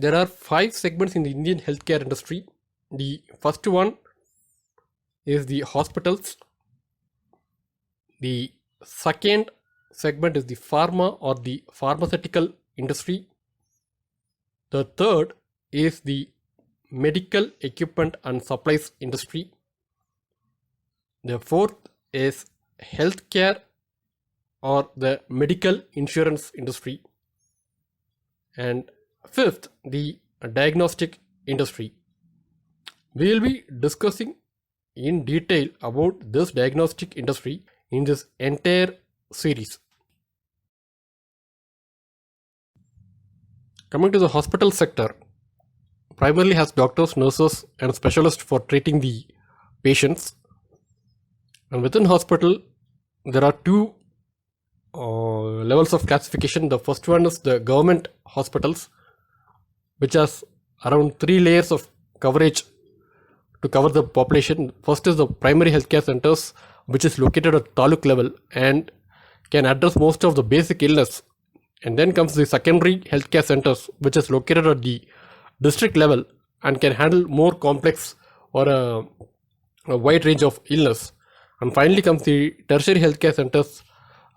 there are 5 segments in the Indian healthcare industry. The first one is the hospitals. The second segment is the pharma or the pharmaceutical industry. The third is the medical equipment and supplies industry. The fourth is healthcare or the medical insurance industry. And fifth, the diagnostic industry. We will be discussing in detail about this diagnostic industry in this entire series. Coming to the hospital sector, primarily has doctors, nurses, and specialists for treating the patients. And within hospital, there are two levels of classification. The first one is the government hospitals, which has around 3 layers of coverage to cover the population. First is the primary healthcare centers, which is located at taluk level and can address most of the basic illness. And then comes the secondary healthcare centers, which is located at the district level and can handle more complex or a wide range of illness. And finally comes the tertiary healthcare centers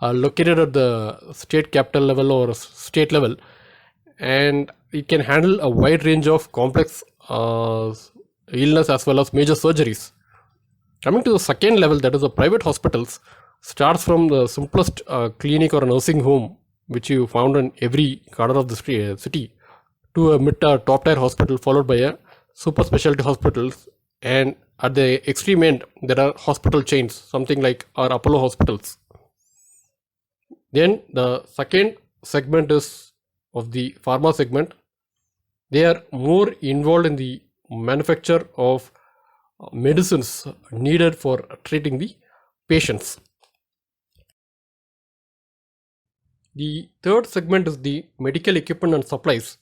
located at the state capital level or state level, and it can handle a wide range of complex illness as well as major surgeries. Coming to the second level, that is the private hospitals, starts from the simplest clinic or a nursing home, which you found in every corner of the city, to a mid top tier hospital, followed by a super specialty hospitals, and at the extreme end there are hospital chains, something like our Apollo hospitals. Then the second segment is of the pharma segment. They are more involved in the manufacture of medicines needed for treating the patients. The third segment is the medical equipment and supplies,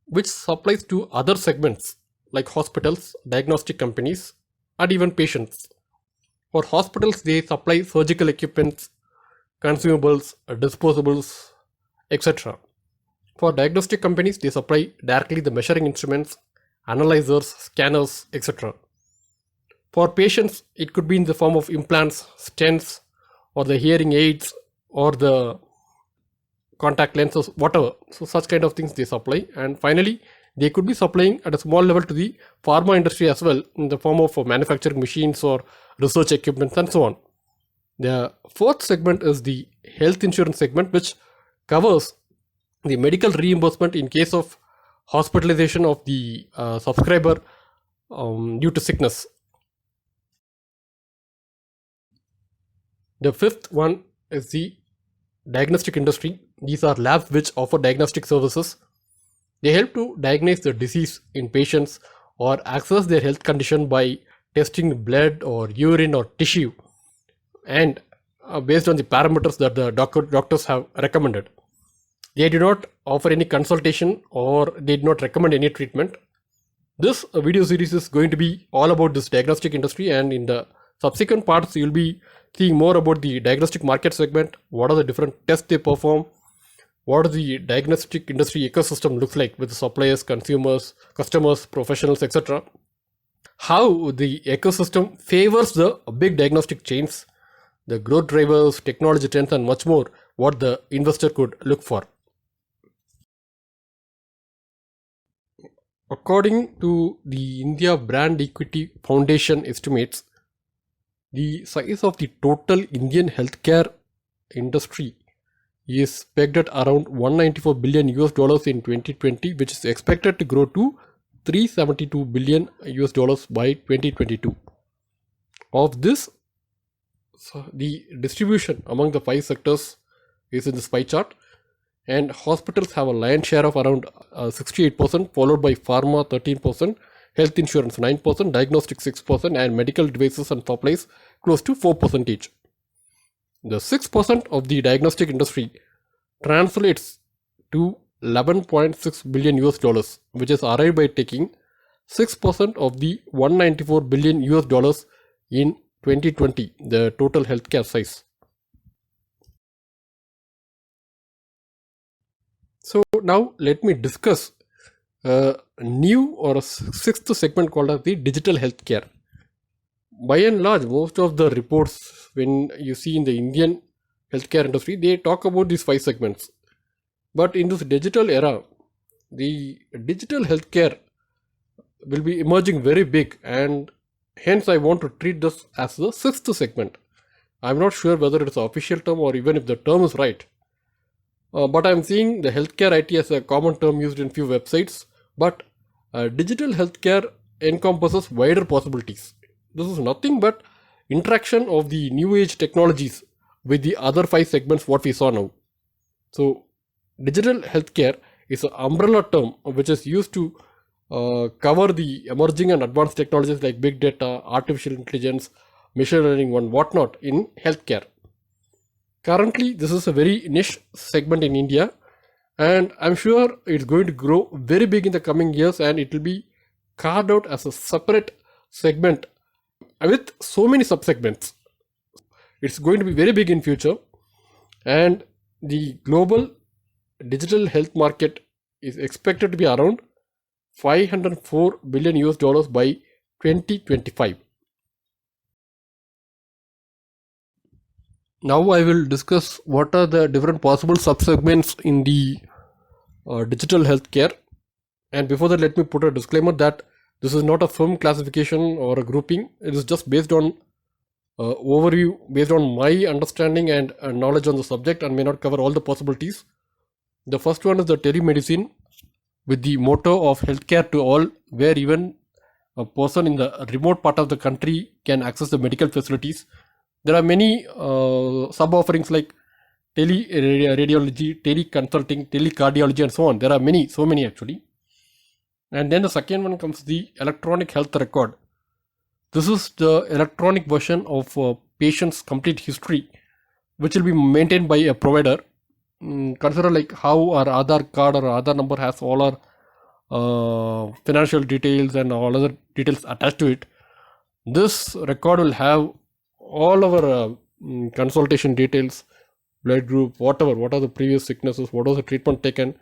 which supplies to other segments like hospitals, diagnostic companies, and even patients. For hospitals, they supply surgical equipments, consumables, disposables, etc. For diagnostic companies, they supply directly the measuring instruments, analyzers, scanners, etc. For patients, it could be in the form of implants, stents, or the hearing aids, or the contact lenses, whatever. So such kind of things they supply. And finally, they could be supplying at a small level to the pharma industry as well, in the form of manufacturing machines or research equipment and so on. The fourth segment is the health insurance segment, which covers the medical reimbursement in case of hospitalization of the subscriber due to sickness. The fifth one is the diagnostic industry. These are labs which offer diagnostic services. They help to diagnose the disease in patients or assess their health condition by testing blood or urine or tissue, and based on the parameters that the doctors have recommended. They do not offer any consultation or they do not recommend any treatment. This video series is going to be all about this diagnostic industry, and in the subsequent parts you will be seeing more about the diagnostic market segment, what are the different tests they perform, what the diagnostic industry ecosystem looks like with the suppliers, consumers, customers, professionals, etc. How the ecosystem favors the big diagnostic chains, the growth drivers, technology trends, and much more, what the investor could look for. According to the India Brand Equity Foundation estimates, the size of the total Indian healthcare industry is pegged at around $194 billion in 2020, which is expected to grow to $372 billion by 2022. Of this, the distribution among the 5 sectors is in this pie chart, and hospitals have a lion's share of around 68%, followed by pharma 13%, health insurance 9%, diagnostics 6%, and medical devices and supplies close to 4% each. The 6% of the diagnostic industry translates to $11.6 billion, which is arrived by taking 6% of the $194 billion in 2020, the total healthcare size. So now let me discuss a new or a sixth segment called as the digital healthcare. By and large, most of the reports, when you see in the Indian healthcare industry, they talk about these five segments. But in this digital era, the digital healthcare will be emerging very big, and hence I want to treat this as the sixth segment. I'm not sure whether it's an official term or even if the term is right. But I'm seeing the healthcare IT as a common term used in few websites. But digital healthcare encompasses wider possibilities. This is nothing but interaction of the new age technologies with the other five segments what we saw now. So digital healthcare is an umbrella term which is used to cover the emerging and advanced technologies like big data, artificial intelligence, machine learning, and whatnot in healthcare. Currently, this is a very niche segment in India, and I'm sure it's going to grow very big in the coming years, and it will be carved out as a separate segment with so many subsegments. It's going to be very big in future, and the global digital health market is expected to be around 504 billion US dollars by 2025. Now I will discuss what are the different possible subsegments in the digital healthcare. And before that, let me put a disclaimer that this is not a firm classification or a grouping. It is just based on overview, based on my understanding and knowledge on the subject, and may not cover all the possibilities. The first one is the telemedicine, with the motto of healthcare to all, where even a person in the remote part of the country can access the medical facilities. There are many sub offerings like tele-radiology, tele-consulting, tele-cardiology, and so on. There are so many actually. And then the second one comes the electronic health record. This is the electronic version of a patient's complete history, which will be maintained by a provider. Consider like how our Aadhaar card or Aadhaar number has all our financial details and all other details attached to it. This record will have all our consultation details, blood group, what are the previous sicknesses, what was the treatment taken.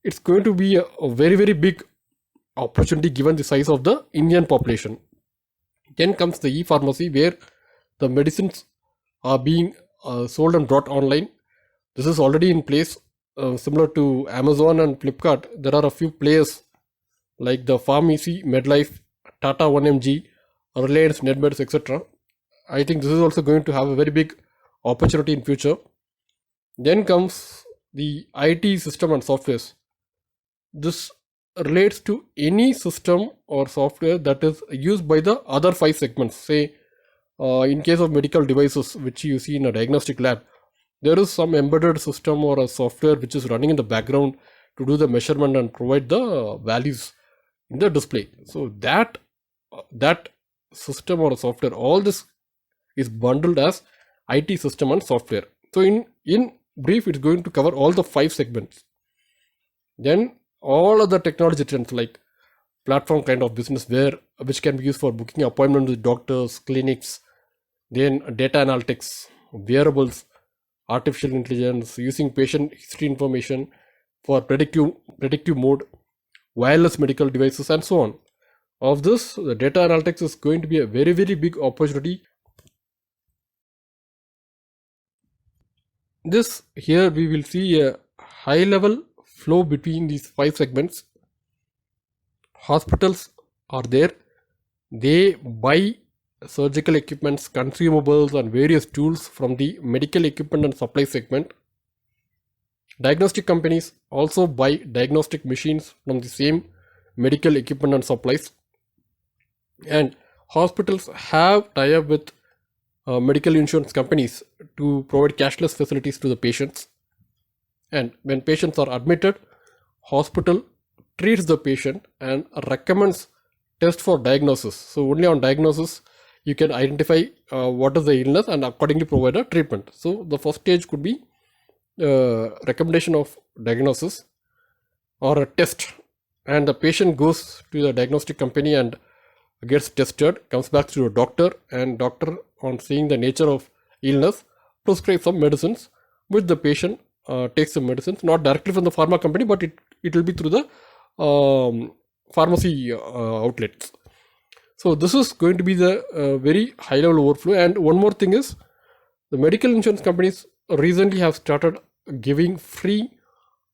It's going to be a very, very big opportunity given the size of the Indian population. Then comes the e-pharmacy, where the medicines are being sold and brought online. This is already in place, similar to Amazon and Flipkart. There are a few players like the PharmEasy, MedLife, Tata 1mg, Reliance, Netmeds, etc. I think this is also going to have a very big opportunity in future. Then comes the IT system and softwares. This relates to any system or software that is used by the other five segments. Say, in case of medical devices, which you see in a diagnostic lab, there is some embedded system or a software which is running in the background to do the measurement and provide the values in the display. So that system or software, all this is bundled as IT system and software. So in brief, it's going to cover all the five segments. Then all other technology trends like platform kind of business, which can be used for booking appointments with doctors, clinics, then data analytics, wearables, artificial intelligence, using patient history information for predictive mode, wireless medical devices, and so on. Of this, the data analytics is going to be a very, very big opportunity. This here we will see a high level flow between these five segments. Hospitals are there. They buy surgical equipments, consumables, and various tools from the medical equipment and supply segment. Diagnostic companies also buy diagnostic machines from the same medical equipment and supplies. And hospitals have tie-up with medical insurance companies to provide cashless facilities to the patients. And when patients are admitted, hospital treats the patient and recommends test for diagnosis. So only on diagnosis you can identify what is the illness and accordingly provide a treatment. So the first stage could be recommendation of diagnosis or a test, and the patient goes to the diagnostic company and gets tested, comes back to a doctor, and doctor, on seeing the nature of illness, prescribes some medicines, which the patient takes the medicines not directly from the pharma company, but it will be through the pharmacy outlets. So this is going to be the very high level overflow. And one more thing is, the medical insurance companies recently have started giving free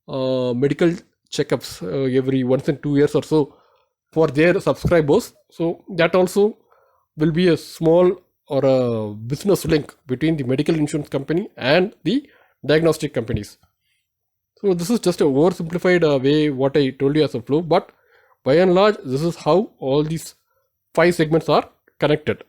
medical checkups every once in 2 years or so for their subscribers. So that also will be a small or a business link between the medical insurance company and the diagnostic companies. So this is just a oversimplified way what I told you as a flow, but by and large, this is how all these 5 segments are connected.